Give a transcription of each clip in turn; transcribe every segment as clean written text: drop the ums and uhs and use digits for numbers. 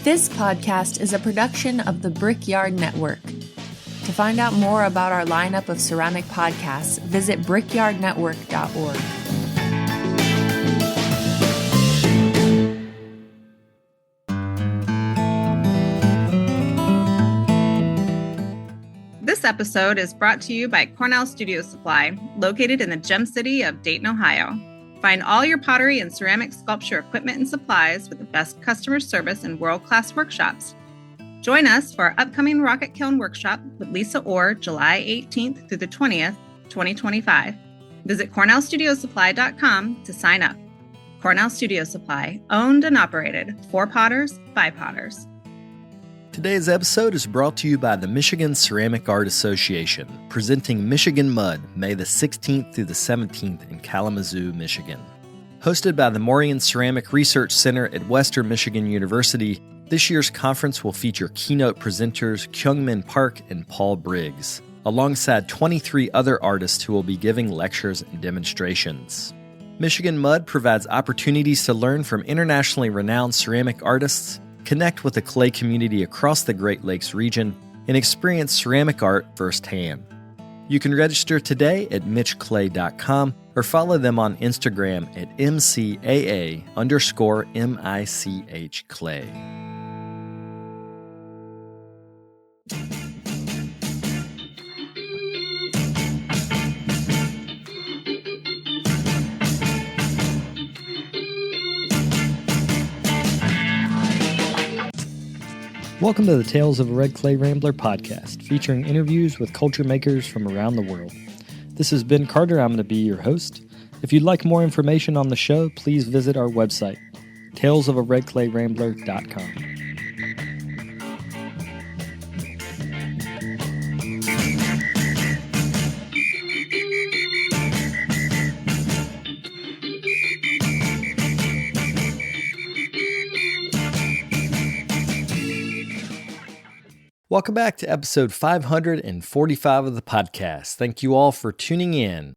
This podcast is a production of the Brickyard Network. To find out more about our lineup of ceramic podcasts, visit brickyardnetwork.org. This episode is brought to you by Cornell Studio Supply, located in the gem city of Dayton, Ohio. Find all your pottery and ceramic sculpture equipment and supplies with the best customer service and world-class workshops. Join us for our upcoming Rocket Kiln Workshop with Lisa Orr, July 18th through the 20th, 2025. Visit CornellStudioSupply.com to sign up. Cornell Studio Supply, owned and operated for potters by potters. Today's episode is brought to you by the Michigan Ceramic Art Association, presenting Michigan Mud, May the 16th through the 17th in Kalamazoo, Michigan. Hosted by the Morian Ceramic Research Center at Western Michigan University, this year's conference will feature keynote presenters Kyungmin Park and Paul Briggs, alongside 23 other artists who will be giving lectures and demonstrations. Michigan Mud provides opportunities to learn from internationally renowned ceramic artists, connect with the clay community across the Great Lakes region, and experience ceramic art firsthand. You can register today at mitchclay.com or follow them on Instagram at MCAA_MICHclay. Welcome to the Tales of a Red Clay Rambler podcast, featuring interviews with culture makers from around the world. This is Ben Carter. I'm going to be your host. If you'd like more information on the show, please visit our website, talesofaredclayrambler.com. Welcome back to episode 545 of the podcast. Thank you all for tuning in.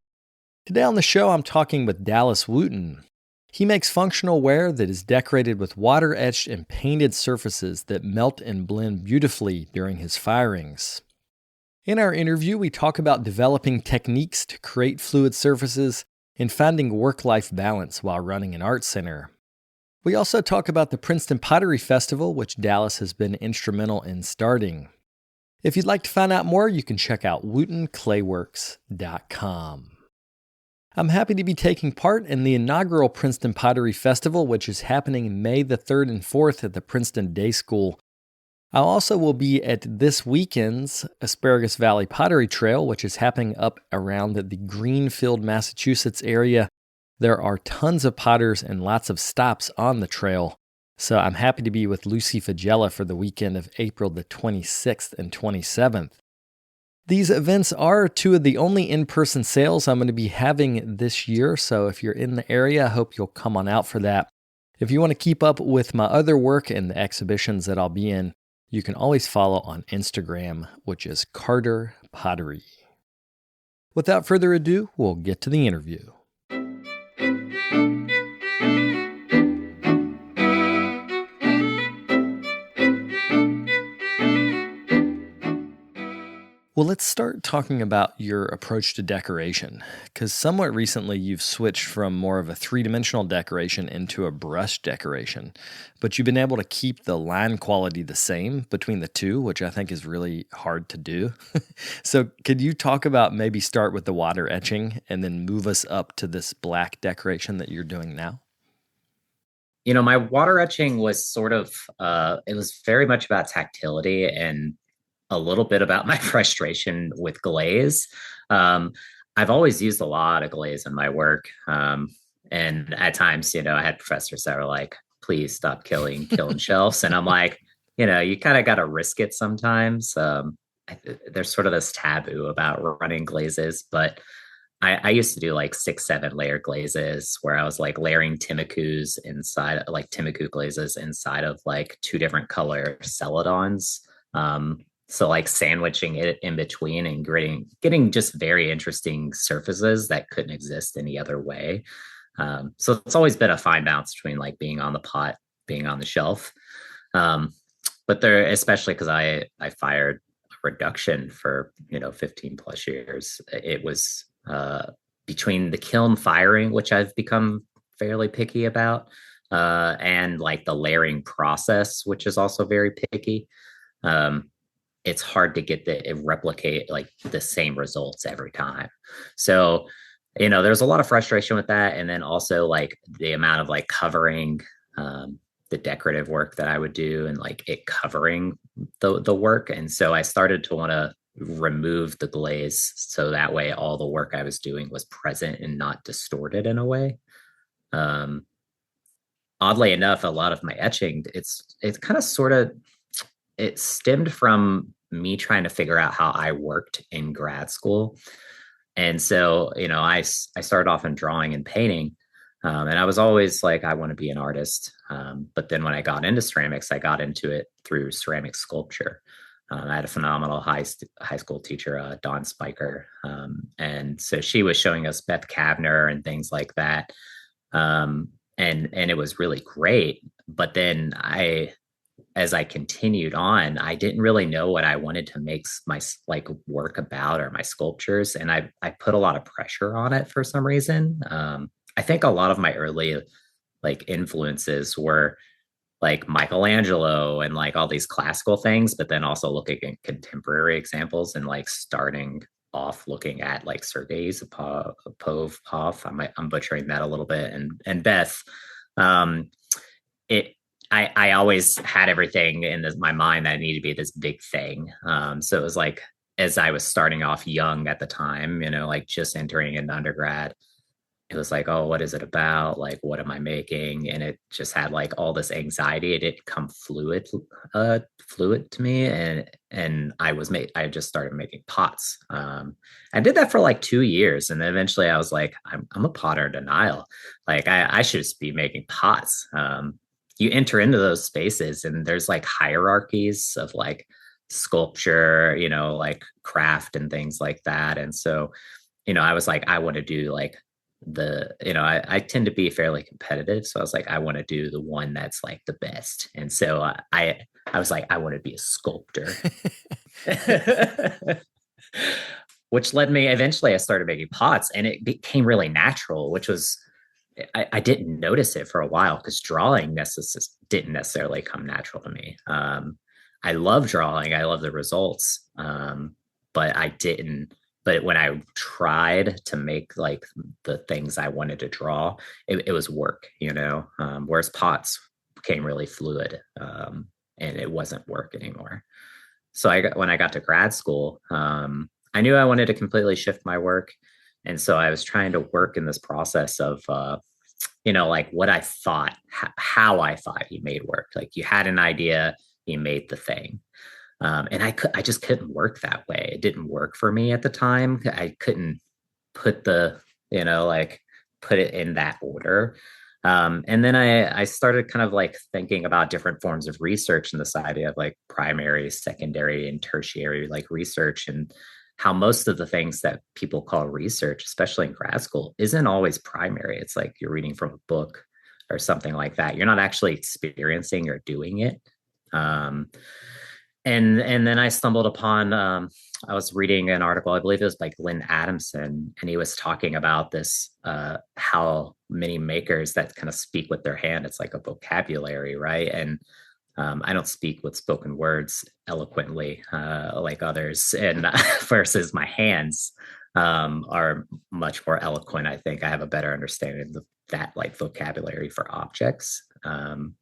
Today on the show, I'm talking with Dallas Wooten. He makes functional ware that is decorated with water-etched and painted surfaces that melt and blend beautifully during his firings. In our interview, we talk about developing techniques to create fluid surfaces and finding work-life balance while running an art center. We also talk about the Princeton Pottery Festival, which Dallas has been instrumental in starting. If you'd like to find out more, you can check out WootenClayWorks.com. I'm happy to be taking part in the inaugural Princeton Pottery Festival, which is happening May the 3rd and 4th at the Princeton Day School. I also will be at this weekend's Asparagus Valley Pottery Trail, which is happening up around the Greenfield, Massachusetts area. There are tons of potters and lots of stops on the trail, so I'm happy to be with Lucy Fagella for the weekend of April the 26th and 27th. These events are two of the only in-person sales I'm going to be having this year, so if you're in the area, I hope you'll come on out for that. If you want to keep up with my other work and the exhibitions that I'll be in, you can always follow on Instagram, which is Carter Pottery. Without further ado, we'll get to the interview. Well, let's start talking about your approach to decoration, because somewhat recently you've switched from more of a three-dimensional decoration into a brush decoration, but you've been able to keep the line quality the same between the two, which I think is really hard to do. So could you talk about maybe start with the water etching and then move us up to this black decoration that you're doing now? You know, my water etching was sort of, it was very much about tactility and a little bit about my frustration with glaze. I've always used a lot of glaze in my work. And at times, you know, I had professors that were like, please stop killing shelves. And I'm like, you know, you kind of got to risk it sometimes. There's sort of this taboo about running glazes, but I used to do like 6-7 layer glazes where I was like layering Timucu's inside, like Timucu glazes inside of like 2 different color celadons. So like sandwiching it in between and getting just very interesting surfaces that couldn't exist any other way. So it's always been a fine balance between like being on the pot, being on the shelf. But there, especially because I fired a reduction for 15 plus years. It was between the kiln firing, which I've become fairly picky about, and like the layering process, which is also very picky. Um, it's hard to get replicate like the same results every time. So, there's a lot of frustration with that. And then also like the amount of like covering the decorative work that I would do and like it covering the work. And so I started to want to remove the glaze so that way all the work I was doing was present and not distorted in a way. Um, Oddly enough, a lot of my etching, it's kind of sort of it stemmed from me trying to figure out how I worked in grad school. And so, I started off in drawing and painting. And I was always like, I want to be an artist. But then when I got into ceramics, I got into it through ceramic sculpture. I had a phenomenal high school teacher, Dawn Spiker. And so she was showing us Beth Kavner and things like that. And it was really great. But then as I continued on, I didn't really know what I wanted to make my like work about or my sculptures. And I put a lot of pressure on it for some reason. I think a lot of my early like influences were like Michelangelo and like all these classical things, but then also looking at contemporary examples and like starting off looking at like Sergei Popov. I'm butchering that a little bit. And Beth, I always had everything in my mind that it needed to be this big thing. So it was like, as I was starting off young at the time, like just entering into undergrad, it was like, oh, what is it about? Like, what am I making? And it just had like all this anxiety. It didn't come fluid to me. And I just started making pots. I did that for like 2 years. And then eventually I was like, I'm a potter in denial. Like I should just be making pots. You enter into those spaces and there's like hierarchies of like sculpture, like craft and things like that. And so, I was like, I want to do like I tend to be fairly competitive. So I was like, I want to do the one that's like the best. And so I was like, I want to be a sculptor, which led me, eventually I started making pots and it became really natural, which was, I didn't notice it for a while because drawing didn't necessarily come natural to me. I love drawing. I love the results. But when I tried to make like the things I wanted to draw, it was work, whereas pots became really fluid and it wasn't work anymore. So when I got to grad school, I knew I wanted to completely shift my work. And so I was trying to work in this process of, like what I thought, how I thought you made work. Like you had an idea, you made the thing. And I just couldn't work that way. It didn't work for me at the time. I couldn't put put it in that order. And then I started kind of like thinking about different forms of research and this idea of like primary, secondary, and tertiary like research, and how most of the things that people call research, especially in grad school, isn't always primary. It's like you're reading from a book or something like that. You're not actually experiencing or doing it. And then I stumbled upon, I was reading an article, I believe it was by Glenn Adamson, and he was talking about this, how many makers that kind of speak with their hand. It's like a vocabulary, right? And I don't speak with spoken words eloquently like others, and versus my hands are much more eloquent. I think I have a better understanding of that like vocabulary for objects. And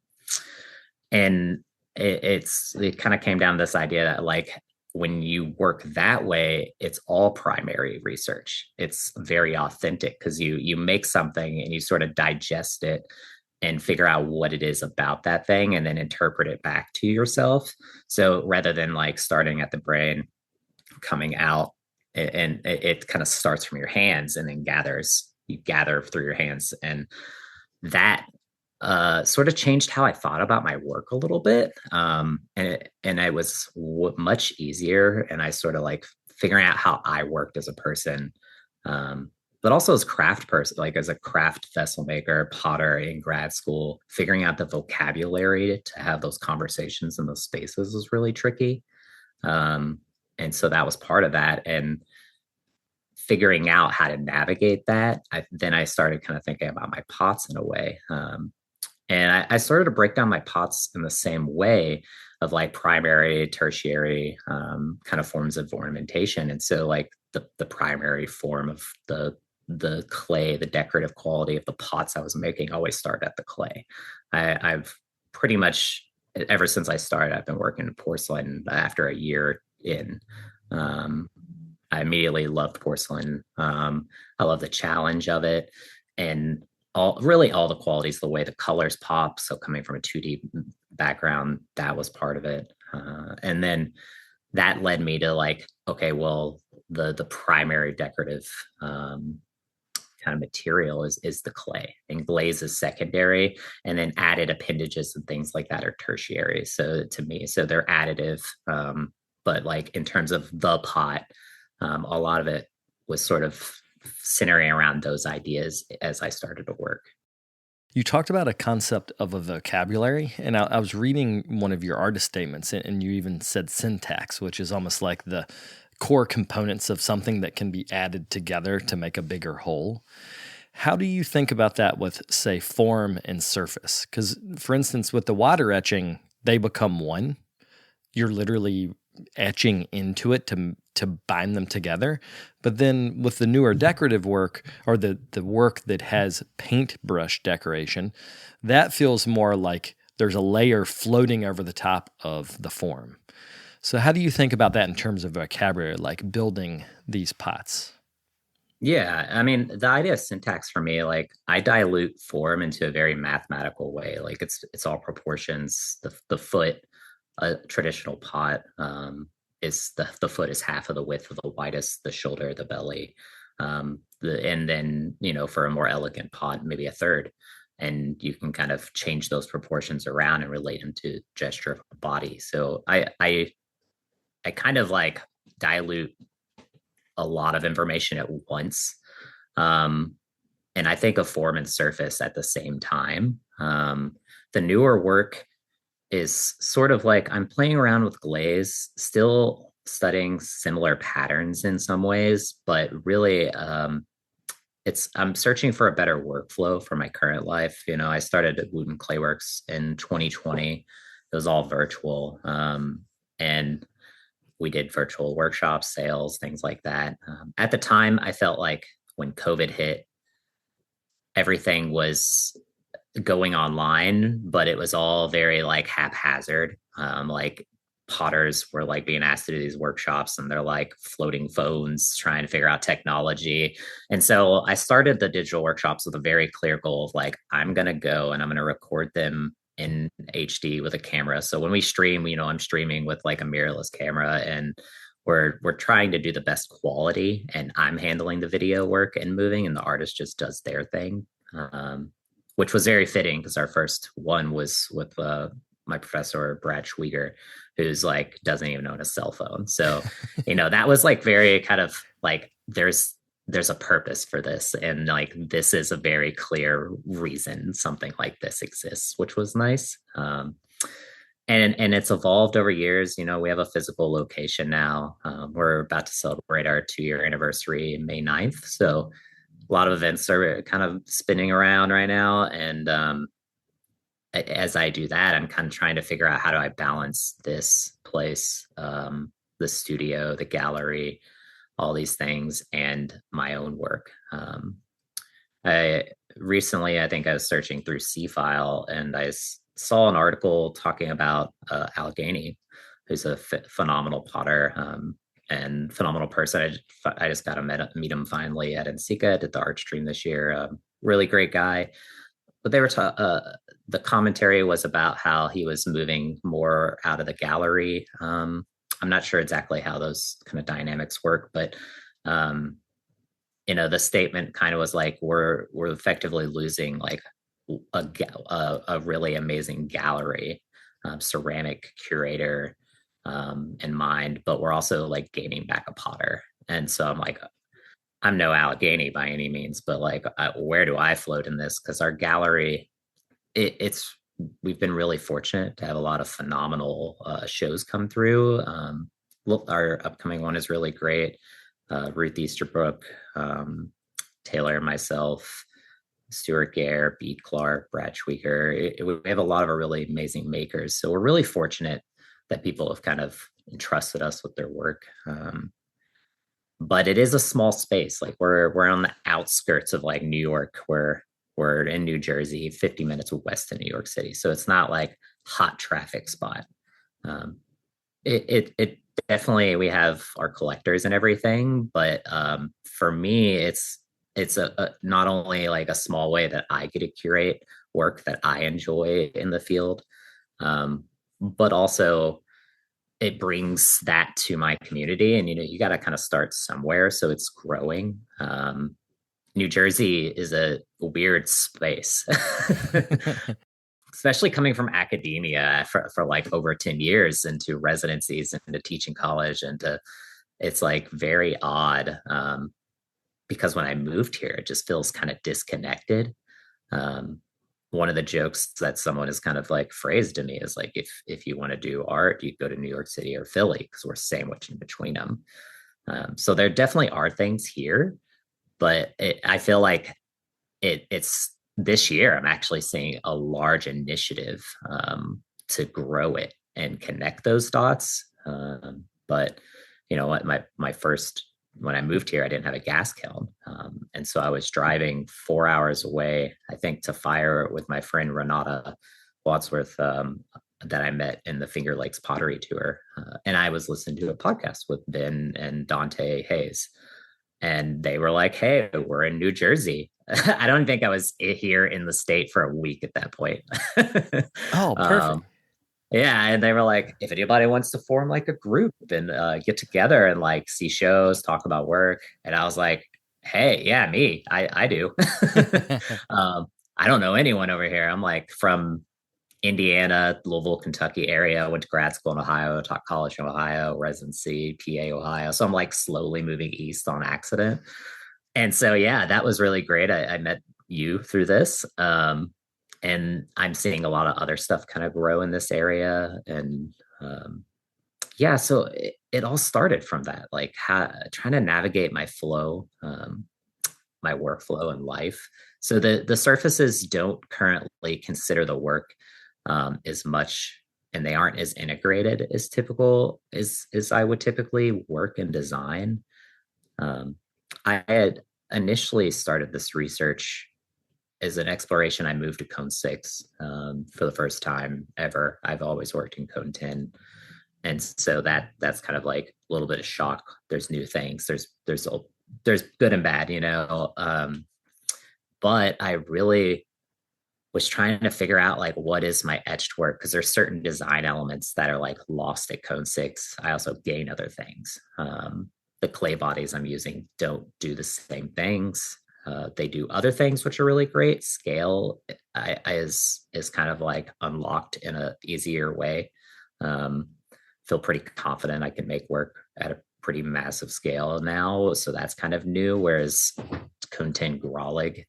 it kind of came down to this idea that like when you work that way, it's all primary research. It's very authentic because you make something and you sort of digest it and figure out what it is about that thing and then interpret it back to yourself. So rather than like starting at the brain, coming out, and it kind of starts from your hands and then you gather through your hands. And that sort of changed how I thought about my work a little bit. And it was much easier. And I sort of like figuring out how I worked as a person. but also as craft person, like as a craft vessel maker, potter in grad school, figuring out the vocabulary to have those conversations in those spaces was really tricky. Um, and so that was part of that. And figuring out how to navigate that, then I started kind of thinking about my pots in a way. And I started to break down my pots in the same way of like primary, tertiary kind of forms of ornamentation. And so like the primary form of the clay, the decorative quality of the pots I was making always started at the clay. I've pretty much, ever since I started, I've been working in porcelain. After a year in, I immediately loved porcelain. I love the challenge of it. And really all the qualities, the way the colors pop. So coming from a 2D background, that was part of it. And then that led me to like, okay, well, the primary decorative kind of material is the clay, and glaze is secondary, and then added appendages and things like that are tertiary. So to me, so they're additive. But like in terms of the pot, a lot of it was sort of centering around those ideas as I started to work. You talked about a concept of a vocabulary, and I was reading one of your artist statements, and you even said syntax, which is almost like the core components of something that can be added together to make a bigger whole. How do you think about that with, say, form and surface? Because, for instance, with the water etching, they become one. You're literally etching into it to bind them together. But then with the newer decorative work, or the work that has paintbrush decoration, that feels more like there's a layer floating over the top of the form. So how do you think about that in terms of vocabulary, like building these pots? Yeah, I mean, the idea of syntax for me, like I dilute form into a very mathematical way. Like it's all proportions. The foot, a traditional pot, is the foot is half of the width of the widest, the shoulder, the belly, and then for a more elegant pot, maybe a third. And you can kind of change those proportions around and relate them to gesture of the body. So I kind of like dilute a lot of information at once. And I think of form and surface at the same time. The newer work is sort of like I'm playing around with glaze, still studying similar patterns in some ways, but really I'm searching for a better workflow for my current life. I started at Wooten Clayworks in 2020. It was all virtual. And we did virtual workshops, sales, things like that. At the time, I felt like when COVID hit, everything was going online, but it was all very like haphazard. Like potters were like being asked to do these workshops, and they're like floating phones trying to figure out technology. And so I started the digital workshops with a very clear goal of like, I'm going to go and I'm going to record them in HD with a camera. So when we stream, I'm streaming with like a mirrorless camera, and we're trying to do the best quality, and I'm handling the video work and moving, and the artist just does their thing. Which was very fitting because our first one was with my professor, Brad Schwieger, who's like doesn't even own a cell phone. So, that was like very kind of like there's a purpose for this, and like this is a very clear reason something like this exists, which was nice. And it's evolved over years. We have a physical location now. We're about to celebrate our 2-year anniversary May 9th. So a lot of events are kind of spinning around right now. And as I do that, I'm kind of trying to figure out how do I balance this place, the studio, the gallery, all these things, and my own work. I think I was searching through C-File, and I saw an article talking about Allegheny, who's a phenomenal potter, and phenomenal person. I just got to meet him finally at NCCA, did the art stream this year. Really great guy. But they were the commentary was about how he was moving more out of the gallery. I'm not sure exactly how those kind of dynamics work, but the statement kind of was like we're effectively losing like a really amazing gallery, ceramic curator in mind, but we're also like gaining back a potter. And so I'm like, I'm no Allegheny by any means, but like, where do I float in this? Because our gallery, it's we've been really fortunate to have a lot of phenomenal shows come through. Look, our upcoming one is really great. Ruth Easterbrook, Taylor, myself, Stuart Gare, Beat Clark, Brad Schweiker. We have a lot of really amazing makers. So we're really fortunate that people have kind of entrusted us with their work. But it is a small space. Like we're on the outskirts of like New York, where we're in New Jersey, 50 minutes west of New York City. So it's not like hot traffic spot. Um, it definitely, we have our collectors and everything, but for me, it's a not only like a small way that I get to curate work that I enjoy in the field, but also it brings that to my community. And you got to kind of start somewhere, so it's growing. New Jersey is a weird space. Especially coming from academia for like over 10 years into residencies and to teaching college, and it's like very odd, because when I moved here, it just feels kind of disconnected. One of the jokes that someone has kind of like phrased to me is like, if you want to do art, you go to New York City or Philly, because we're sandwiched in between them. So there definitely are things here, but I feel like it's this year I'm actually seeing a large initiative to grow it and connect those dots. But what, my first, when I moved here, I didn't have a gas kiln. And so I was driving 4 hours away, I think, to fire with my friend Renata Wadsworth, that I met in the Finger Lakes Pottery Tour. And I was listening to a podcast with Ben and Dante Hayes. And they were like, hey, we're in New Jersey. I don't think I was here in the state for a week at that point. Oh, perfect. Yeah. And they were like, if anybody wants to form like a group and get together and like see shows, talk about work. And I was like, hey, yeah, me. I do. I don't know anyone over here. I'm like from Indiana, Louisville, Kentucky area. Went to grad school in Ohio, taught college in Ohio, residency, PA, Ohio. So I'm like slowly moving east on accident. And so, yeah, that was really great. I met you through this. And I'm seeing a lot of other stuff kind of grow in this area. And yeah, so it all started from that, like trying to navigate my flow, my workflow in life. So the surfaces don't currently consider the work as much, and they aren't as integrated as typical as I would typically work and design. I had initially started this research as an exploration. I moved to Cone 6 for the first time ever. I've always worked in Cone 10. And so that's kind of like a little bit of shock. There's new things. There's good and bad, but I really was trying to figure out like, what is my etched work? Because there's certain design elements that are like lost at Cone 6. I also gain other things. The clay bodies I'm using don't do the same things. They do other things which are really great. Scale is kind of like unlocked in a easier way. Feel pretty confident I can make work at a pretty massive scale now. So that's kind of new. Whereas Cone 10 Grollig,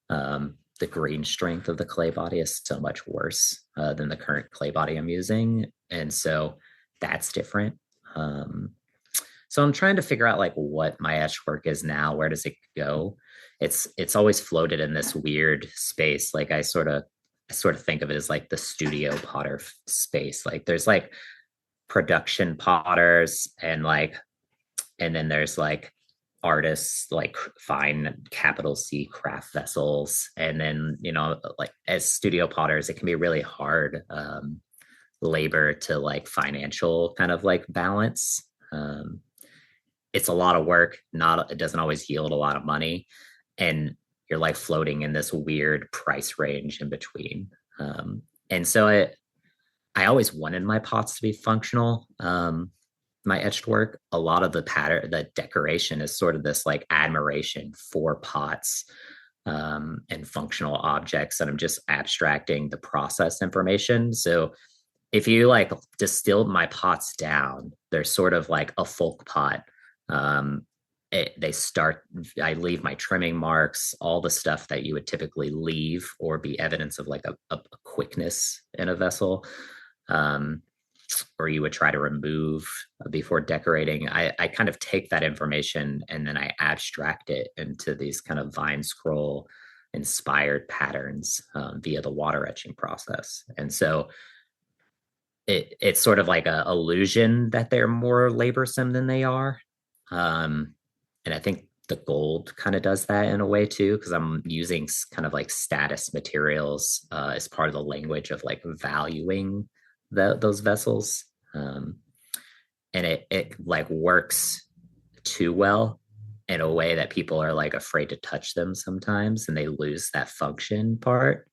the green strength of the clay body is so much worse than the current clay body I'm using. And so that's different. So I'm trying to figure out like what my etch work is now. Where does it go? It's always floated in this weird space. Like I sort of think of it as like the studio potter space. Like there's like production potters and then there's like artists, like fine capital C craft vessels. And then, like as studio potters, it can be really hard labor to like financial kind of like balance. It's a lot of work. It doesn't always yield a lot of money. And you're like floating in this weird price range in between. And so I always wanted my pots to be functional. My etched work, a lot of the pattern, the decoration is sort of this like admiration for pots and functional objects. And I'm just abstracting the process information. So if you like distill my pots down, they're sort of like a folk pot. I leave my trimming marks, all the stuff that you would typically leave or be evidence of like a quickness in a vessel, um, or you would try to remove before decorating. I kind of take that information and then I abstract it into these kind of vine scroll inspired patterns via the water etching process. And so it's sort of like a illusion that they're more laborsome than they are. And I think the gold kind of does that in a way too, because I'm using kind of like status materials as part of the language of like valuing those vessels. And it like works too well in a way that people are like afraid to touch them sometimes and they lose that function part.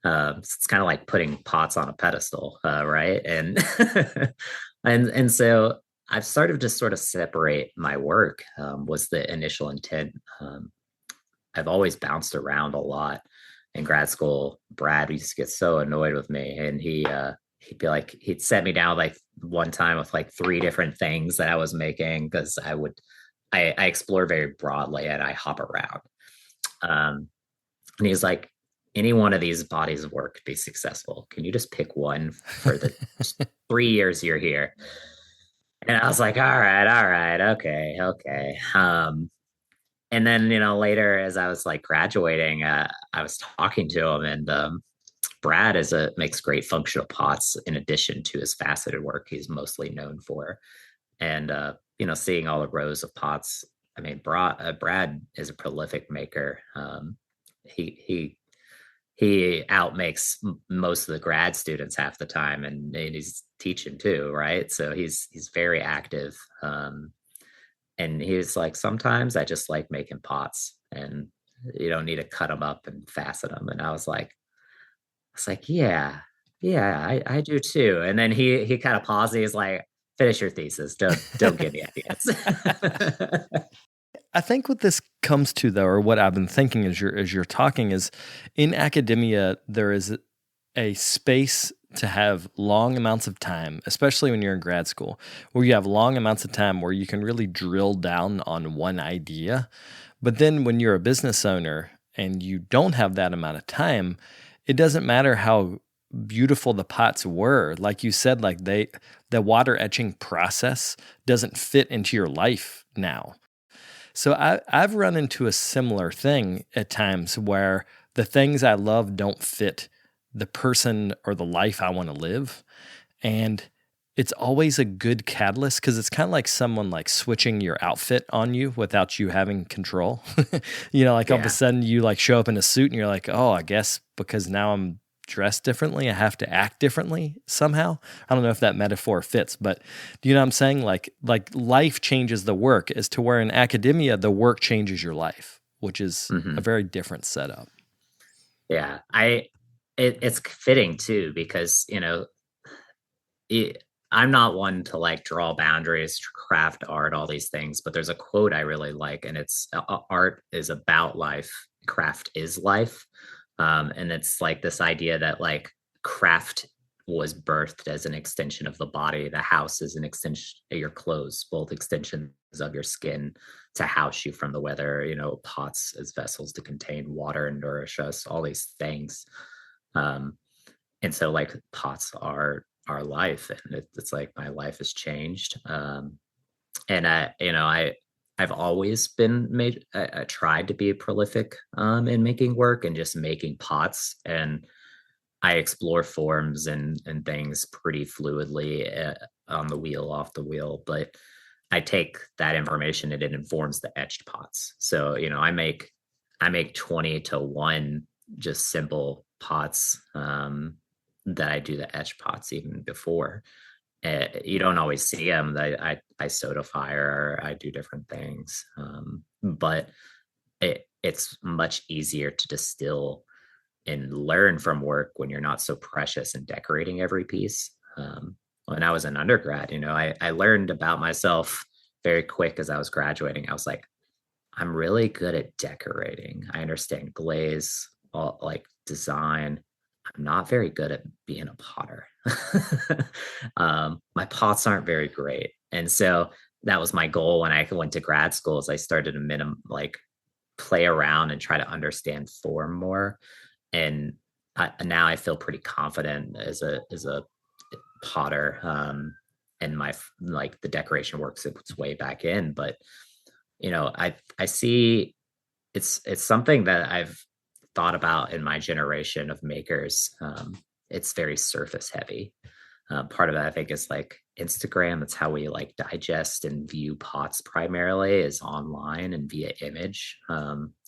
It's kind of like putting pots on a pedestal, right? And and so I've started to sort of separate my work. Was the initial intent. I've always bounced around a lot in grad school. Brad used to get so annoyed with me, and he'd be like, he'd set me down like one time with like 3 different things that I was making because I explore very broadly and I hop around. And he's like, any one of these bodies of work could be successful. Can you just pick one for the 3 years you're here? And I was like, all right, okay. And then, later as I was like graduating, I was talking to him, and Brad makes great functional pots in addition to his faceted work he's mostly known for. And, seeing all the rows of pots, I mean, Brad is a prolific maker. He outmakes most of the grad students half the time, and he's teaching too, right? So he's very active. And he's like, sometimes I just like making pots, and you don't need to cut them up and facet them. And I was like, yeah, I do too. And then he kind of paused. He's like, finish your thesis. Don't give me ideas. I think what this comes to, though, or what I've been thinking as you're talking, is in academia there is a space to have long amounts of time, especially when you're in grad school, where you have long amounts of time where you can really drill down on one idea. But then when you're a business owner and you don't have that amount of time, it doesn't matter how beautiful the pots were. Like you said, like the water etching process doesn't fit into your life now. So I've run into a similar thing at times where the things I love don't fit the person or the life I want to live. And it's always a good catalyst because it's kind of like someone like switching your outfit on you without you having control. All of a sudden you like show up in a suit and you're like, oh, I guess because now I'm dressed differently, I have to act differently somehow. I don't know if that metaphor fits, but do you know what I'm saying? Like life changes the work, as to where in academia, the work changes your life, which is a very different setup. Yeah. It's fitting too, because, I'm not one to like draw boundaries, craft art, all these things, but there's a quote I really like, and it's art is about life. Craft is life. And it's like this idea that like craft was birthed as an extension of the body. The house is an extension of your clothes, both extensions of your skin to house you from the weather, pots as vessels to contain water and nourish us, all these things. And so like pots are our life, and it's like my life has changed. And I've always been I tried to be prolific in making work and just making pots, and I explore forms and things pretty fluidly on the wheel, off the wheel. But I take that information and it informs the etched pots. So I make 20-1 just simple pots that I do the etched pots even before. You don't always see them. I soda fire, or I do different things, but it's much easier to distill and learn from work when you're not so precious in decorating every piece. When I was an undergrad, I learned about myself very quick as I was graduating. I was like, I'm really good at decorating. I understand glaze, all like design. I'm not very good at being a potter. My pots aren't very great. And so that was my goal when I went to grad school. Is I started to play around and try to understand form more. And now I feel pretty confident as a potter. And my the decoration works its way back in. But I see it's something that I've thought about in my generation of makers. It's very surface heavy. Part of that, I think, is like Instagram. It's how we like digest and view pots primarily, is online and via image,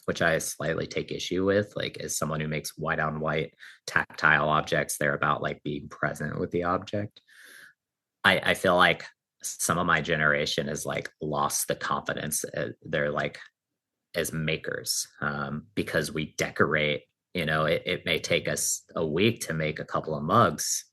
which I slightly take issue with. Like, as someone who makes white on white tactile objects, they're about like being present with the object. I feel like some of my generation has like lost the confidence. They're like, as makers, because we decorate. It may take us a week to make a couple of mugs.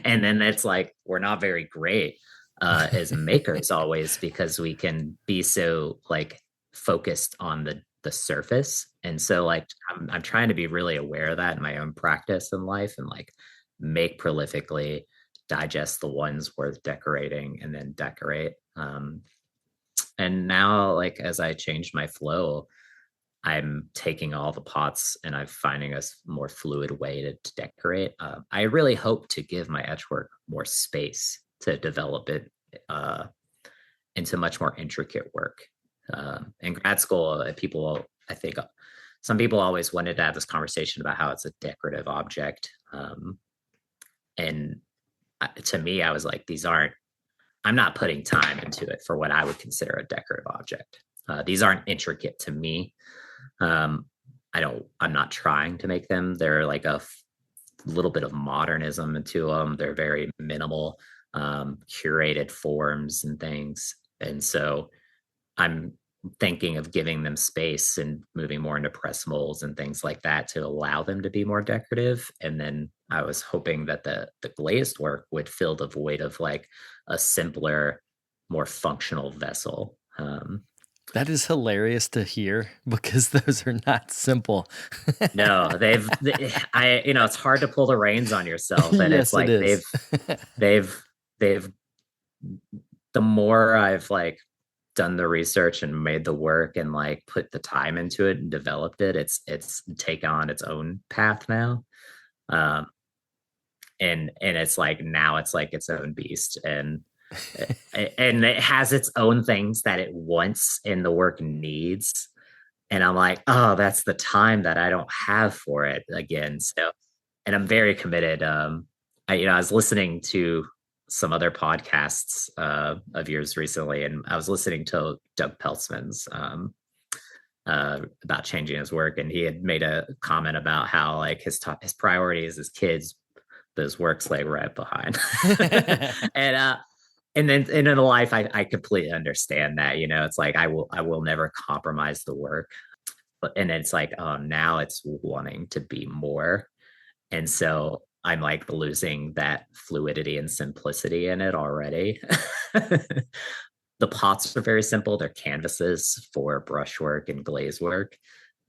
And then it's like, we're not very great as makers always, because we can be so like focused on the surface. And so like I'm trying to be really aware of that in my own practice in life, and like make prolifically, digest the ones worth decorating, and then decorate. And now, like, as I changed my flow, I'm taking all the pots and I'm finding a more fluid way to decorate. I really hope to give my etchwork more space to develop it into much more intricate work. In grad school, I think some people always wanted to have this conversation about how it's a decorative object. And to me, I was like, I'm not putting time into it for what I would consider a decorative object. These aren't intricate to me. I'm not trying to make them. They're like a little bit of modernism into them. They're very minimal, curated forms and things. And so I'm thinking of giving them space and moving more into press molds and things like that to allow them to be more decorative. And then I was hoping that the glazed work would fill the void of like a simpler, more functional vessel. That is hilarious to hear, because those are not simple. No, it's hard to pull the reins on yourself. And yes, it's like, it is. they've, the more I've like done the research and made the work and like put the time into it and developed it, it's taken on its own path now. And it's like, now it's like its own beast. And it has its own things that it wants and the work needs. And I'm like, oh, that's the time that I don't have for it again. So, and I'm very committed. I was listening to some other podcasts of yours recently, and I was listening to Doug Peltzman's about changing his work, and he had made a comment about how like his priorities as kids, those works lay right behind. And then in life, I completely understand that. It's like I will never compromise the work. And it's like, oh, now it's wanting to be more. And so I'm like losing that fluidity and simplicity in it already. The pots are very simple. They're canvases for brushwork and glaze work.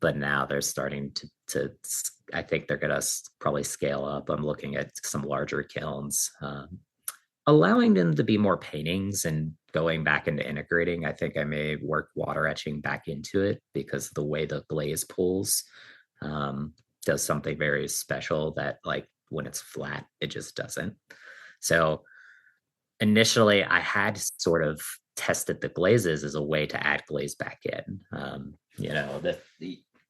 But now they're starting to I think they're going to probably scale up. I'm looking at some larger kilns, allowing them to be more paintings and going back into integrating. I think I may work water etching back into it, because the way the glaze pulls does something very special that like when it's flat, it just doesn't. So initially I had sort of tested the glazes as a way to add glaze back in.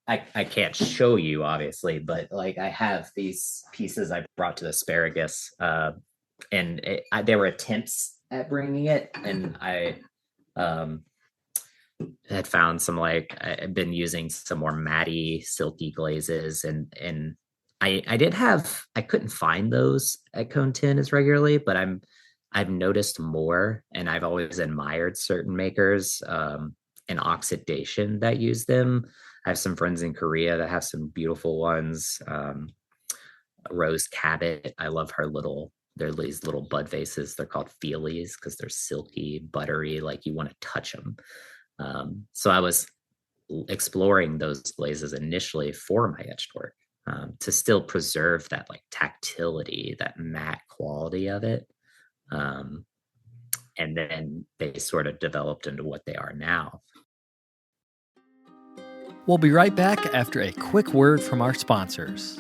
I can't show you obviously, but like I have these pieces I brought to the Asparagus, and there were attempts at bringing it, and I had found some, like, I've been using some more matty, silky glazes, and I couldn't find those at Cone 10 as regularly, but I've noticed more, and I've always admired certain makers in oxidation that use them. I have some friends in Korea that have some beautiful ones. Rose Cabot, I love her they're these little bud vases. They're called feelies because they're silky, buttery, like you want to touch them. So I was exploring those glazes initially for my etched work, to still preserve that like tactility, that matte quality of it. And then they sort of developed into what they are now. We'll be right back after a quick word from our sponsors.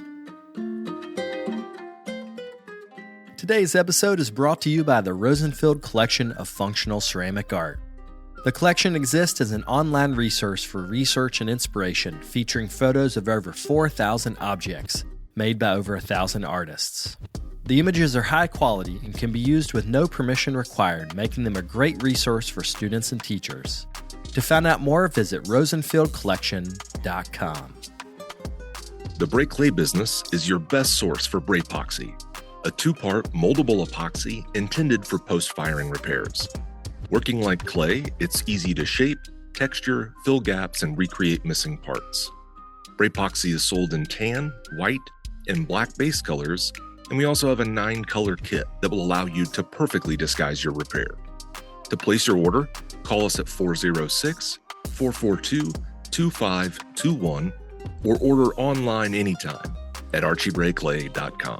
Today's episode is brought to you by the Rosenfield Collection of Functional Ceramic Art. The collection exists as an online resource for research and inspiration, featuring photos of over 4,000 objects made by over 1,000 artists. The images are high quality and can be used with no permission required, making them a great resource for students and teachers. To find out more, visit rosenfieldcollection.com. The Bray Clay business is your best source for Bray epoxy, a 2-part moldable epoxy intended for post-firing repairs. Working like clay, it's easy to shape, texture, fill gaps, and recreate missing parts. Bray epoxy is sold in tan, white, and black base colors, and we also have a 9-color kit that will allow you to perfectly disguise your repair. To place your order, call us at 406-442-2521 or order online anytime at archiebrayclay.com.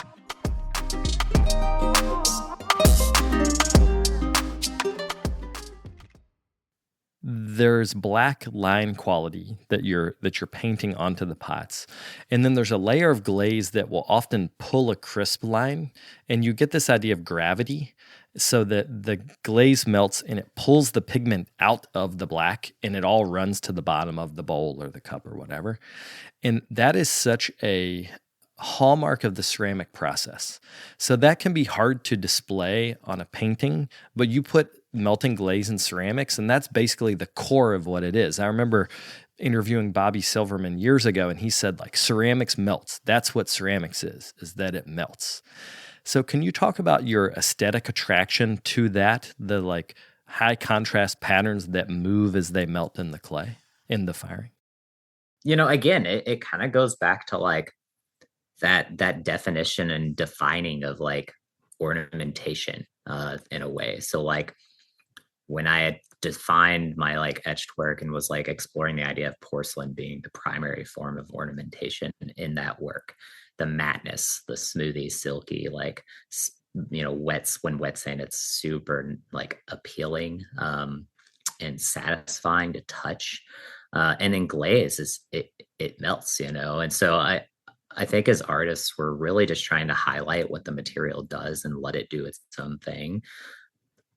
There's black line quality that you're painting onto the pots. And then there's a layer of glaze that will often pull a crisp line, and you get this idea of gravity so that the glaze melts and it pulls the pigment out of the black and it all runs to the bottom of the bowl or the cup or whatever. And that is such a hallmark of the ceramic process. So that can be hard to display on a painting, but you put melting glaze in ceramics, and that's basically the core of what it is. I remember interviewing Bobby Silverman years ago, and he said, like, ceramics melts. That's what ceramics is that it melts. So can you talk about your aesthetic attraction to that, the like high contrast patterns that move as they melt in the clay, in the firing? Again, it kind of goes back to like that definition and defining of like ornamentation in a way. So like when I had defined my like etched work and was like exploring the idea of porcelain being the primary form of ornamentation in that work, the mattness, the smoothie, silky, like, when wet sand, it's super like appealing and satisfying to touch. And then glaze it melts, and so I think as artists, we're really just trying to highlight what the material does and let it do its own thing.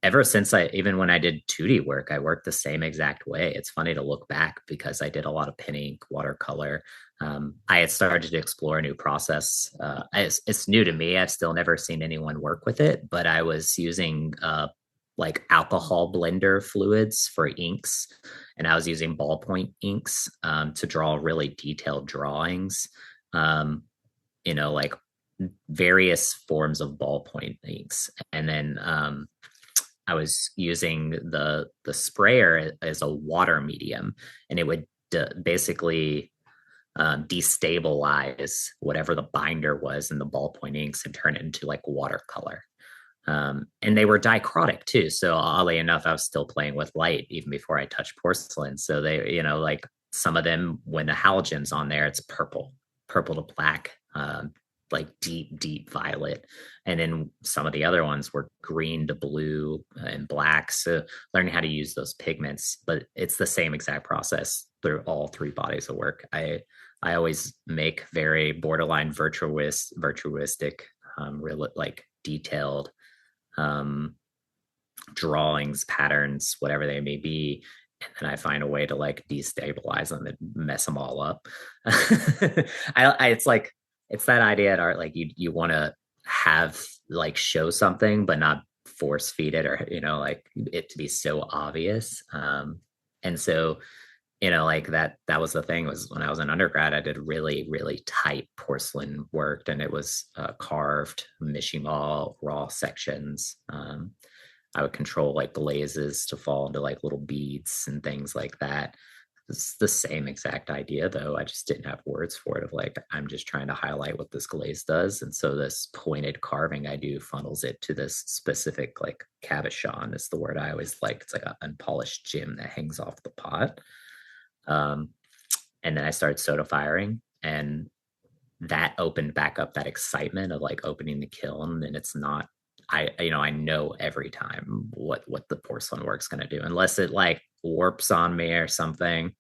Ever since even when I did 2D work, I worked the same exact way. It's funny to look back because I did a lot of pen ink, watercolor. I had started to explore a new process. It's new to me. I've still never seen anyone work with it, but I was using like alcohol blender fluids for inks, and I was using ballpoint inks to draw really detailed drawings. Like various forms of ballpoint inks, and then I was using the sprayer as a water medium, and it would basically destabilize whatever the binder was in the ballpoint inks and turn it into like watercolor. And they were dichrotic too. So oddly enough, I was still playing with light even before I touched porcelain. So they, like some of them, when the halogen's on there, it's purple to black, like deep violet. And then some of the other ones were green to blue and black. So learning how to use those pigments, but it's the same exact process through all 3 bodies of work. I always make very borderline virtuistic, real, like detailed drawings, patterns, whatever they may be. And then I find a way to like destabilize them and mess them all up. It's that idea at art, like you want to have like show something, but not force feed it or, like it to be so obvious. And so, like that was the thing, was when I was an undergrad, I did really, really tight porcelain work, and it was carved mishima raw sections. I would control like glazes to fall into like little beads and things like that. It's the same exact idea, though. I just didn't have words for it, of like, I'm just trying to highlight what this glaze does. And so this pointed carving I do funnels it to this specific, like cabochon is the word I always like. It's like an unpolished gem that hangs off the pot. And then I started soda firing, and that opened back up that excitement of like opening the kiln. And it's not I know every time what the porcelain work's going to do, unless it like warps on me or something.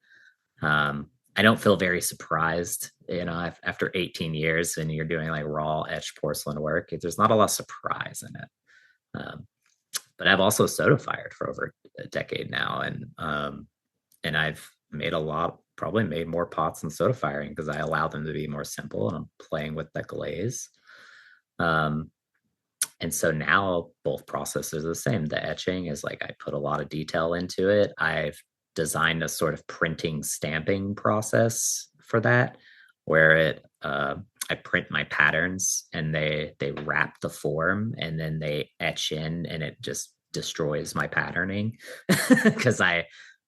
I don't feel very surprised, after 18 years and you're doing like raw etched porcelain work. There's not a lot of surprise in it. But I've also soda fired for over a decade now, and I've probably made more pots than soda firing because I allow them to be more simple and I'm playing with the glaze. And so now both processes are the same. The etching is like I put a lot of detail into it. I've designed a sort of printing stamping process for that, where I print my patterns and they wrap the form and then they etch in, and it just destroys my patterning because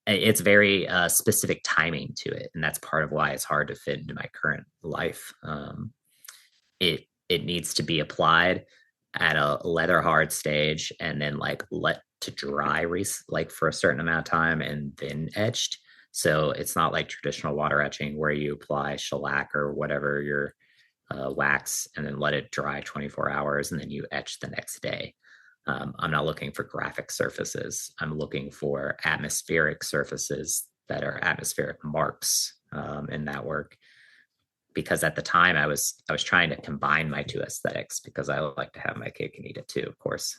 it's very specific timing to it, and that's part of why it's hard to fit into my current life. It needs to be applied at a leather hard stage and then like let to dry like for a certain amount of time and then etched. So it's not like traditional water etching where you apply shellac or whatever your wax and then let it dry 24 hours and then you etch the next day. I'm not looking for graphic surfaces. I'm looking for atmospheric surfaces that are atmospheric marks in that work. Because at the time I was trying to combine my two aesthetics, because I like to have my cake and eat it too, of course.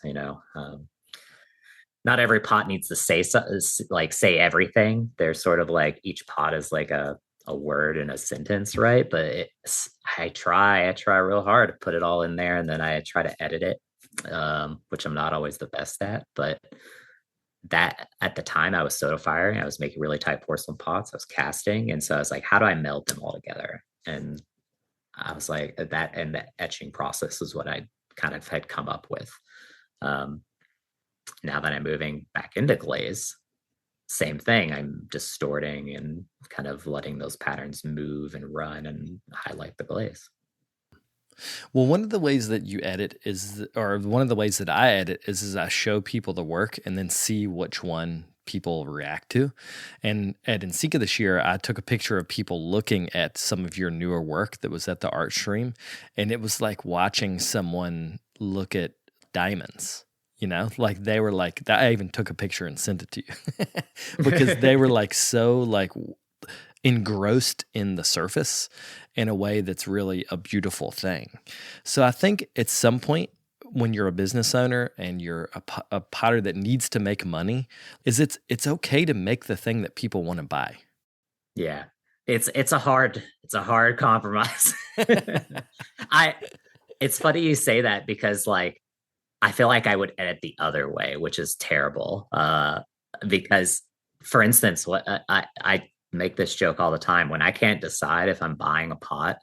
Not every pot needs to say everything. There's sort of like each pot is like a word in a sentence, right? But I try real hard to put it all in there, and then I try to edit it, which I'm not always the best at. But that at the time I was soda firing, I was making really tight porcelain pots, I was casting, and so I was like, how do I meld them all together? And I was like, that and the etching process is what I kind of had come up with. Now that I'm moving back into glaze, same thing. I'm distorting and kind of letting those patterns move and run and highlight the glaze. Well, one of the ways that you edit or one of the ways that I edit is I show people the work and then see which one people react to. And at NCECA this year, I took a picture of people looking at some of your newer work that was at the art stream. And it was like watching someone look at diamonds. Like they were like, I even took a picture and sent it to you because they were like so like engrossed in the surface in a way that's really a beautiful thing. So I think at some point when you're a business owner and you're a potter that needs to make money, it's okay to make the thing that people want to buy. Yeah, it's a hard compromise. It's funny you say that because like I feel like I would edit the other way, which is terrible. Because, for instance, what I make this joke all the time when I can't decide if I'm buying a pot.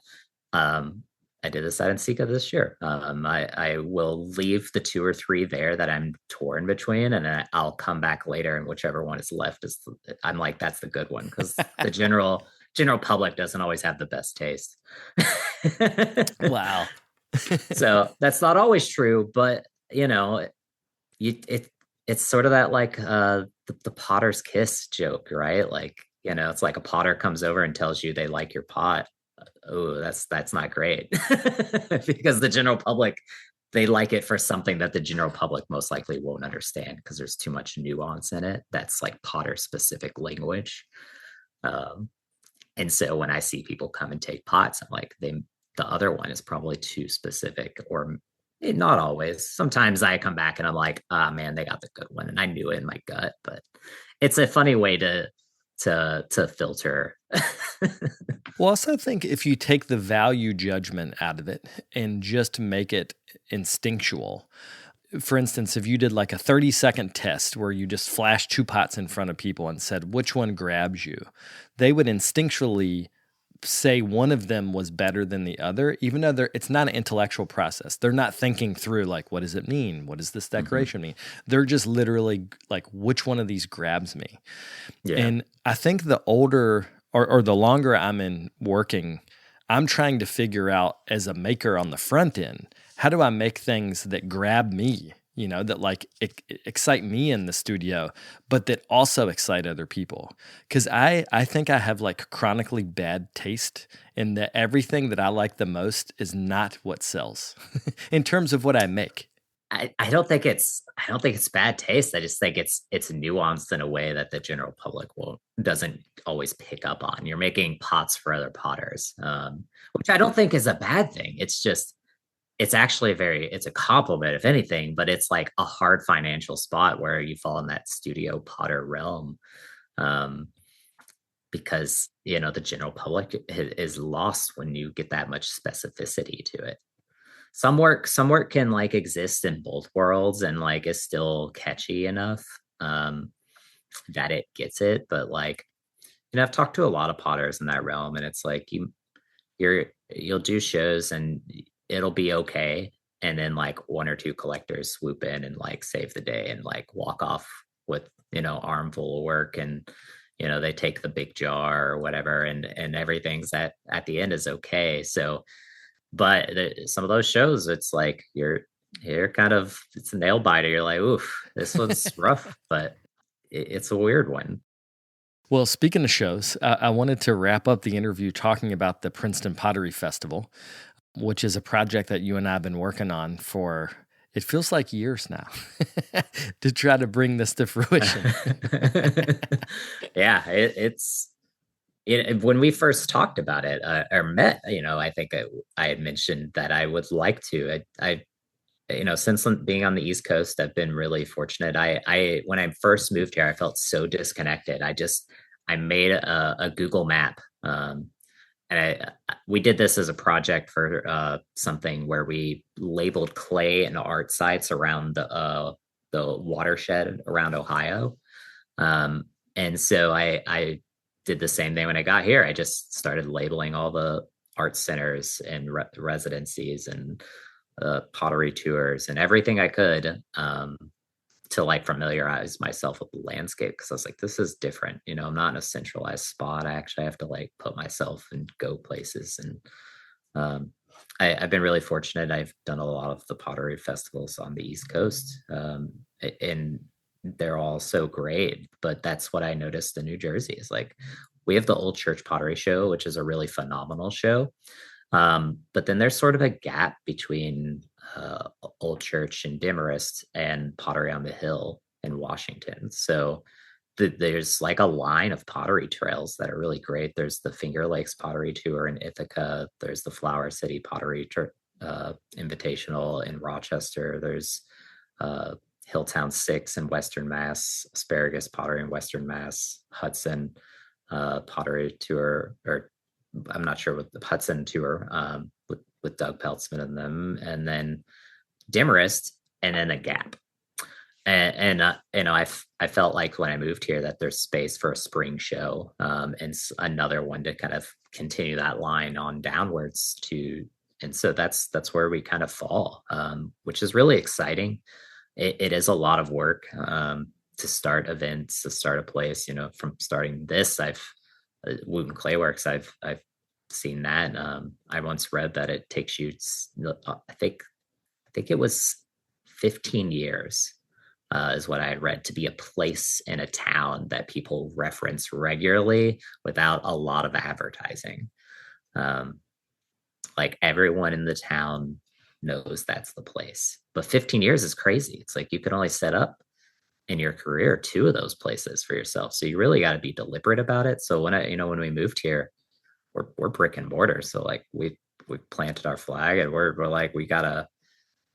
I did this at NCECA this year. I will leave the 2 or 3 there that I'm torn between, and I'll come back later, and whichever one is left I'm like, that's the good one, because the general public doesn't always have the best taste. Wow. So that's not always true, but it's sort of that like the potter's kiss joke, right? Like, it's like a potter comes over and tells you they like your pot. Oh, that's not great. Because the general public, they like it for something that the general public most likely won't understand, because there's too much nuance in it. That's like potter specific language. And so when I see people come and take pots, I'm like, the other one is probably too specific, or not always. Sometimes I come back and I'm like, ah, man, they got the good one, and I knew it in my gut. But it's a funny way to filter. Well, I also think if you take the value judgment out of it and just make it instinctual. For instance, if you did like a 30-second test where you just flashed 2 pots in front of people and said, which one grabs you? They would instinctually say one of them was better than the other, even though it's not an intellectual process. They're not thinking through like, what does it mean? What does this decoration mean? They're just literally like, which one of these grabs me? Yeah. And I think the older or the longer I'm in working, I'm trying to figure out as a maker on the front end, how do I make things that grab me? That like excite me in the studio, but that also excite other people. Because I think I have like chronically bad taste in that everything that I like the most is not what sells in terms of what I make. I don't think it's bad taste. I just think it's nuanced in a way that the general public doesn't always pick up on. You're making pots for other potters, which I don't think is a bad thing. It's just it's actually it's a compliment if anything, but it's like a hard financial spot where you fall in that studio potter realm, because the general public is lost when you get that much specificity to it. Some work can like exist in both worlds and like is still catchy enough that it gets it, but like I've talked to a lot of potters in that realm, and it's like you'll do shows and it'll be okay, and then like one or two collectors swoop in and like save the day and like walk off with armful of work, and they take the big jar or whatever, and everything's at the end is okay. So but some of those shows, it's like you're kind of, it's a nail biter. You're like, oof, this one's rough, but it's a weird one. Well, speaking of shows, I wanted to wrap up the interview talking about the Princeton Pottery Festival, which is a project that you and I have been working on for, it feels like years now, to try to bring this to fruition. Yeah, when we first talked about it or met, I think I had mentioned that I would like to. I since being on the East Coast, I've been really fortunate. I when I first moved here, I felt so disconnected. I made a Google map, and we did this as a project for something where we labeled clay and art sites around the watershed around Ohio, and so I did the same thing when I got here. I just started labeling all the art centers and residencies and pottery tours and everything I could to like familiarize myself with the landscape, because I was like, this is different. I'm not in a centralized spot. I actually have to like put myself and go places. And I've been really fortunate. I've done a lot of the pottery festivals on the East Coast, and they're all so great. But that's what I noticed in New Jersey is like, we have the Old Church Pottery Show, which is a really phenomenal show. But then there's sort of a gap between Old Church and Demarest and Pottery on the Hill in Washington. So there's like a line of pottery trails that are really great. There's the Finger Lakes Pottery Tour in Ithaca. There's the Flower City Pottery Invitational in Rochester. There's Hilltown 6 in Western Mass, Asparagus Pottery in Western Mass, Hudson Pottery Tour, or I'm not sure what the Hudson Tour with Doug Peltzman and them, and then Demarest, and then a gap. And I felt like when I moved here that there's space for a spring show, and another one to kind of continue that line on downwards to, and so that's where we kind of fall, which is really exciting. It is a lot of work to start events, to start a place. From starting this, Wooten Clayworks, I've seen that. I once read that it takes you, I think it was 15 years is what I had read, to be a place in a town that people reference regularly without a lot of advertising. Like everyone in the town knows that's the place. But 15 years is crazy. It's like you could only set up in your career 2 of those places for yourself. So you really got to be deliberate about it. So when we moved here, we're brick and mortar. So like we planted our flag and we're like,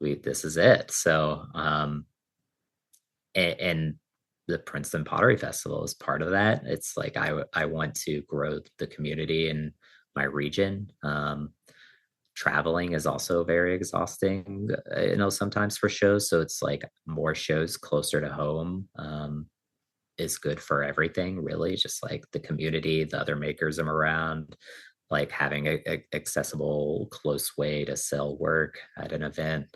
this is it. So, and the Princeton Pottery Festival is part of that. It's like, I want to grow the community in my region. Traveling is also very exhausting, sometimes for shows. So it's like more shows closer to home is good for everything, really. Just like the community, the other makers I'm around, like having a accessible, close way to sell work at an event.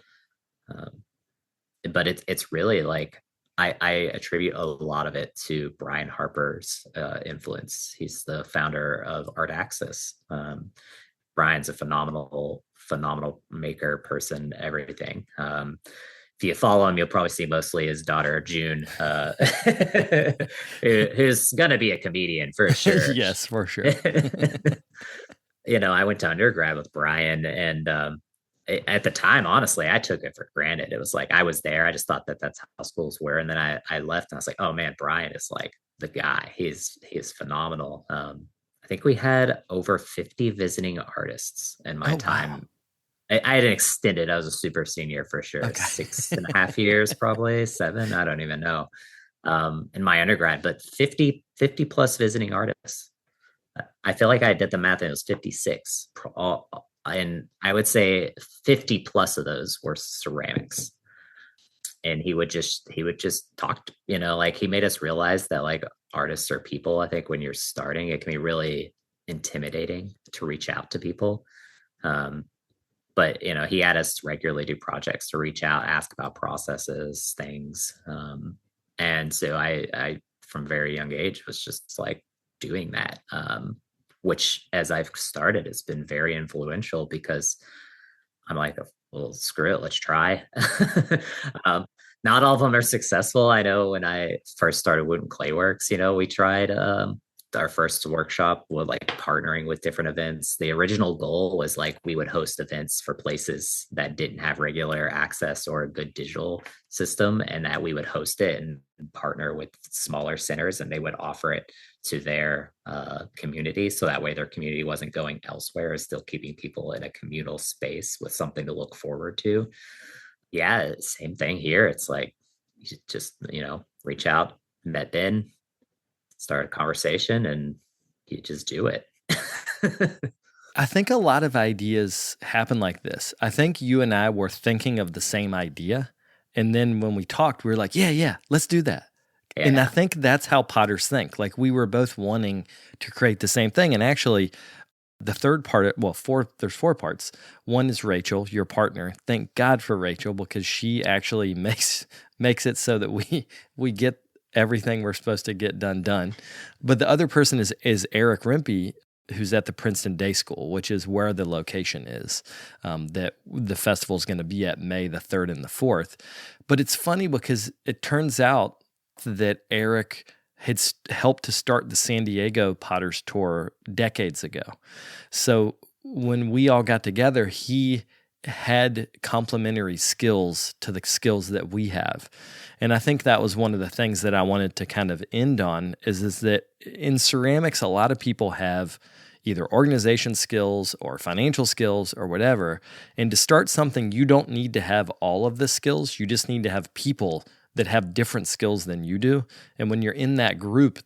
But it's really like, I attribute a lot of it to Brian Harper's influence. He's the founder of Art Access. Brian's a phenomenal maker, person, everything. If you follow him, you'll probably see mostly his daughter, June, who's going to be a comedian for sure. Yes, for sure. I went to undergrad with Brian, and At the time, honestly, I took it for granted. It was like I was there. I just thought that that's how schools were. And then I left and I was like, oh man, Brian is like the guy. He is phenomenal. I think we had over 50 visiting artists in my Oh, wow. time. I had an extended, I was a super senior for sure. Okay. 6.5 years, probably 7. I don't even know. In my undergrad, but 50 plus visiting artists. I feel like I did the math and it was 56. And I would say 50 plus of those were ceramics. And he would just talk, like he made us realize that like artists are people. I think when you're starting, it can be really intimidating to reach out to people. Um, but he had us regularly do projects to reach out, ask about processes, things. And so I from very young age was just like doing that, which as I've started has been very influential because I'm like, well, screw it, let's try. um, Not all of them are successful. I know when I first started Wooten Clayworks, we tried our first workshop with like partnering with different events. The original goal was like we would host events for places that didn't have regular access or a good digital system, and that we would host it and partner with smaller centers, and they would offer it to their community. So that way their community wasn't going elsewhere, is still keeping people in a communal space with something to look forward to. Yeah, same thing here. It's like you just, reach out, met Ben, start a conversation, and you just do it. I think a lot of ideas happen like this. I think you and I were thinking of the same idea. And then when we talked, we were like, yeah, let's do that. Yeah. And I think that's how potters think. Like we were both wanting to create the same thing. And actually, the third part, there's 4 parts. One is Rachel, your partner. Thank God for Rachel, because she actually makes it so that we get everything we're supposed to get done. But the other person is Eric Rimpey, who's at the Princeton Day School, which is where the location is that the festival is going to be at May the 3rd and the 4th. But it's funny because it turns out that Eric had helped to start the San Diego Potters Tour decades ago. So when we all got together, he had complementary skills to the skills that we have. And I think that was one of the things that I wanted to kind of end on is that in ceramics, a lot of people have either organization skills or financial skills or whatever. And to start something, you don't need to have all of the skills. You just need to have people that have different skills than you do. And when you're in that group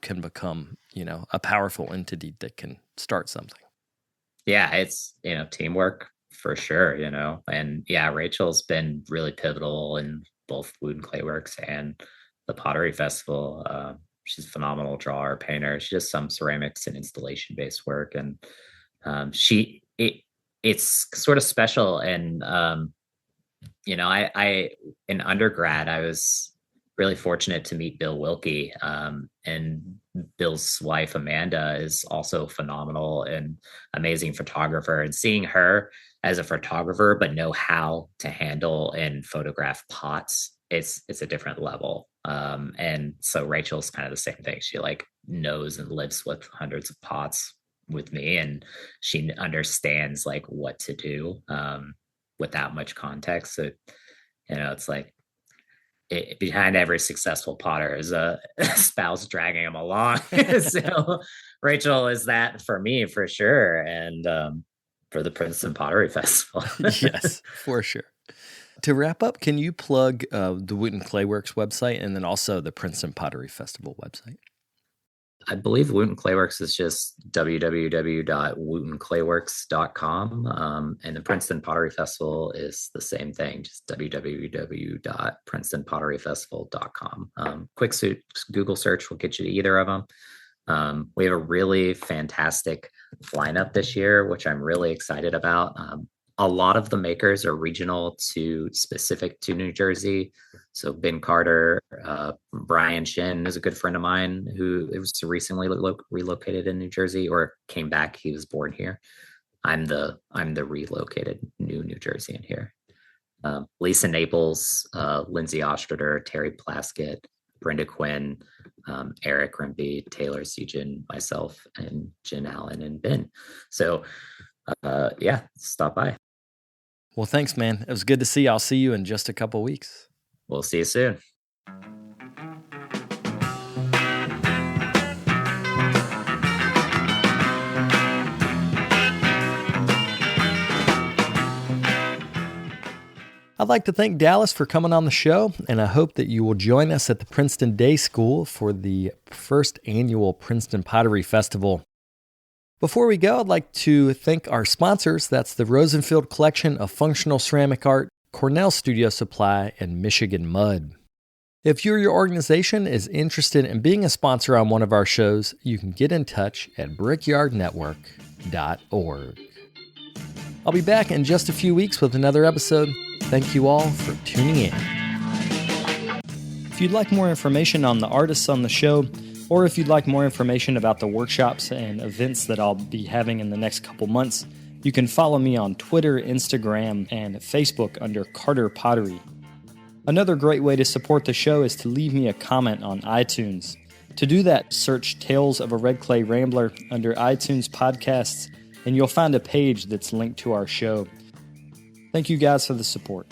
can become, a powerful entity that can start something. Yeah, it's, teamwork for sure, and yeah, Rachel's been really pivotal in both Wooten Clayworks and the Pottery Festival. She's a phenomenal drawer, painter. She does some ceramics and installation based work. And it's sort of special. And, I in undergrad, I was really fortunate to meet Bill Wilkie. And Bill's wife, Amanda, is also phenomenal and amazing photographer. And seeing her as a photographer, but know how to handle and photograph pots, it's a different level. And so Rachel's kind of the same thing. She like knows and lives with hundreds of pots with me, and she understands like what to do with that much context. So, it's like behind every successful potter is a spouse dragging him along. So Rachel is that for me for sure. And for the Princeton Pottery Festival. Yes, for sure. To wrap up, can you plug the Wooten Clayworks website and then also the Princeton Pottery Festival website? I believe Wooten Clayworks is just www.wootenclayworks.com. And the Princeton Pottery Festival is the same thing, just www.princetonpotteryfestival.com. Quick Google search will get you to either of them. We have a really fantastic lineup this year, which I'm really excited about. A lot of the makers are regional to specific to New Jersey. So Ben Carter, Brian Shin is a good friend of mine who was recently relocated in New Jersey or came back. He was born here. I'm the relocated New Jerseyan here. Lisa Naples, Lindsay Ostrader, Terry Plaskett, Brenda Quinn, Eric Rimpey, Taylor Sejan, myself, and Jen Allen and Ben. So yeah, stop by. Well, thanks, man. It was good to see you. I'll see you in just a couple weeks. We'll see you soon. I'd like to thank Dallas for coming on the show, and I hope that you will join us at the Princeton Day School for the first annual Princeton Pottery Festival. Before we go, I'd like to thank our sponsors. That's the Rosenfield Collection of Functional Ceramic Art, Cornell Studio Supply, and Michigan Mud. If you or your organization is interested in being a sponsor on one of our shows, you can get in touch at brickyardnetwork.org. I'll be back in just a few weeks with another episode. Thank you all for tuning in. If you'd like more information on the artists on the show, or if you'd like more information about the workshops and events that I'll be having in the next couple months, you can follow me on Twitter, Instagram, and Facebook under Carter Pottery. Another great way to support the show is to leave me a comment on iTunes. To do that, search Tales of a Red Clay Rambler under iTunes Podcasts, and you'll find a page that's linked to our show. Thank you guys for the support.